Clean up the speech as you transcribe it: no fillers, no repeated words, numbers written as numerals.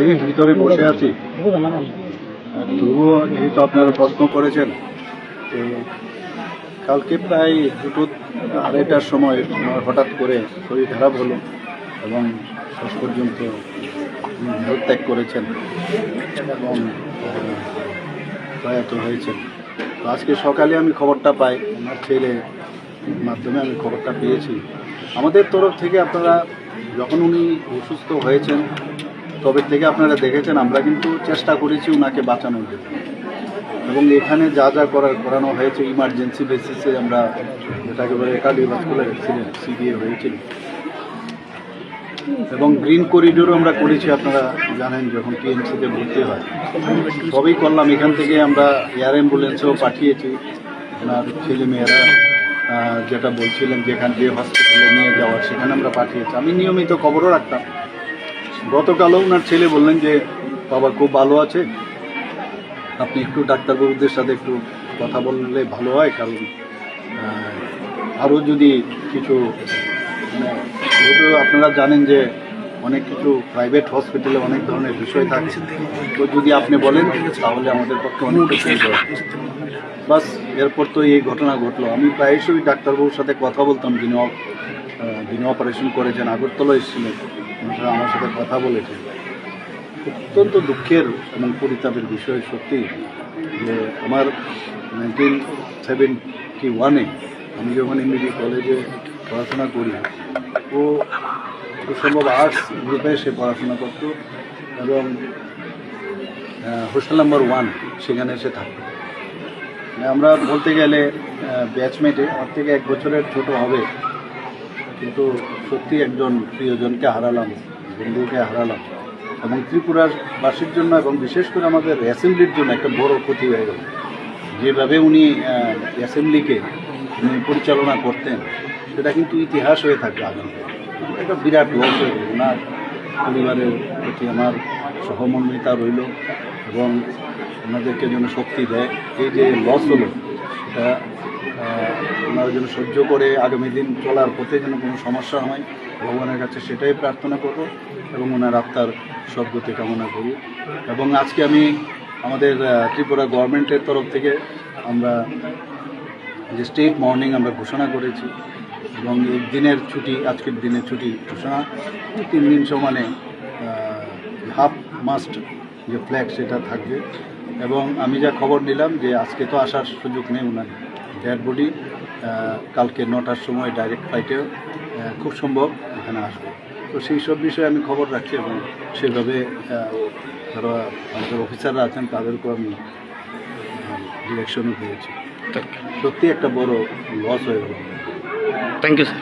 এই ভিতরে বসে আছি। তবুও যেহেতু আপনারা প্রশ্ন করেছেন, তো কালকে প্রায় 2-2:30টার সময় আমার হঠাৎ করে শরীর খারাপ হলো এবং শেষ পর্যন্ত দেহত্যাগ করেছেন এবং প্রয়াত হয়েছেন। তো আজকে সকালে আমি খবরটা পাই, আমার ছেলের মাধ্যমে আমি খবরটা পেয়েছি। আমাদের তরফ থেকে আপনারা যখন উনি অসুস্থ হয়েছেন তবে থেকে আপনারা দেখেছেন আমরা কিন্তু চেষ্টা করেছি ওনাকে বাঁচানোর জন্য, এবং এখানে যা যা করানো হয়েছে ইমার্জেন্সি বেসিসে আমরা যেটাকে বলে কার্ডিওভাস্কুলার অ্যাক্সিডেন্ট সিডিএ হয়েছিল, এবং গ্রিন করিডোরও আমরা করেছি। আপনারা জানেন যখন টিএমসিতে ভর্তি হয় সবই করলাম। এখান থেকে আমরা এয়ার অ্যাম্বুলেন্সেও পাঠিয়েছি ওনার ছেলেমেয়েরা যেটা বলছিলেন যেখান দিয়ে হসপিটালে নিয়ে যাওয়ার সেখানে আমরা পাঠিয়েছি। আমি নিয়মিত খবরও রাখতাম। গতকালও ওনার ছেলে বললেন যে বাবা খুব ভালো আছে, আপনি একটু ডাক্তারবাবুদের সাথে একটু কথা বললে ভালো হয়, কারণ আরও যদি কিছু যেহেতু আপনারা জানেন যে অনেক কিছু প্রাইভেট হসপিটালে অনেক ধরনের বিষয় থাকে, তো যদি আপনি বলেন তাহলে আমাদের পক্ষে অনেক কিছু বাস। এরপর তো এই ঘটনা ঘটলো। আমি প্রায়শই ডাক্তারবাবুর সাথে কথা বলতাম, যিনি অপারেশন করেছেন, আগরতলা এসেছিলেন, আমার সাথে কথা বলেছেন। অত্যন্ত দুঃখের এবং পরিতাপের বিষয় সত্যি যে আমার 1971-এ আমি যখন এমবিবি কলেজে পড়াশোনা করি, ও খুব সম্ভব আর্টস গ্রুপে সে পড়াশোনা করত এবং হোস্টেল নাম্বার 1 সেখানে এসে থাকতো। আমরা বলতে গেলে ব্যাচমেটে আমার থেকে 1 বছরের ছোট হবে, কিন্তু সত্যি একজন প্রিয়জনকে হারালাম, বন্ধুকে হারালাম, এবং ত্রিপুরার বাসীর জন্য এবং বিশেষ করে আমাদের অ্যাসেম্বলির জন্য একটা বড় ক্ষতি হয়ে গেল। যেভাবে উনি অ্যাসেম্বলিকে উনি পরিচালনা করতেন সেটা কিন্তু ইতিহাস হয়ে থাকবে আগামী। একটা বিরাট লস হয়ে গেল। ওনার পরিবারের প্রতি আমার সহমর্মিতা রইল এবং ওনাদেরকে যেন শক্তি দেয়। এই যে লস হলো সেটা ওনারা যেন সহ্য করে আগামী দিন চলার পথে যেন কোনো সমস্যা হয়, ভগবানের কাছে সেটাই প্রার্থনা করব এবং ওনার আত্মার সদ্গতি কামনা করি। এবং আজকে আমি আমাদের ত্রিপুরা গভর্নমেন্টের তরফ থেকে আমরা যে স্টেট মর্নিং আমরা ঘোষণা করেছি এবং এই দিনের ছুটি, আজকের দিনের ছুটি ঘোষণা 3 দিন সমানে হাফ মাস্ট যে ফ্ল্যাগ সেটা থাকবে। এবং আমি যা খবর নিলাম যে আজকে তো আসার সুযোগ নেই, ওনার ডেড বডি কালকে 9টার সময় ডাইরেক্ট ফ্লাইটে খুব সম্ভব এখানে আসবে। তো সেই সব বিষয়ে আমি খবর রাখছি এবং সেভাবে যারা আমাদের অফিসাররা আছেন তাদেরকেও আমি ডিরেকশনও দিয়েছি। সত্যি একটা বড় লস হয়ে গেল। Thank you sir.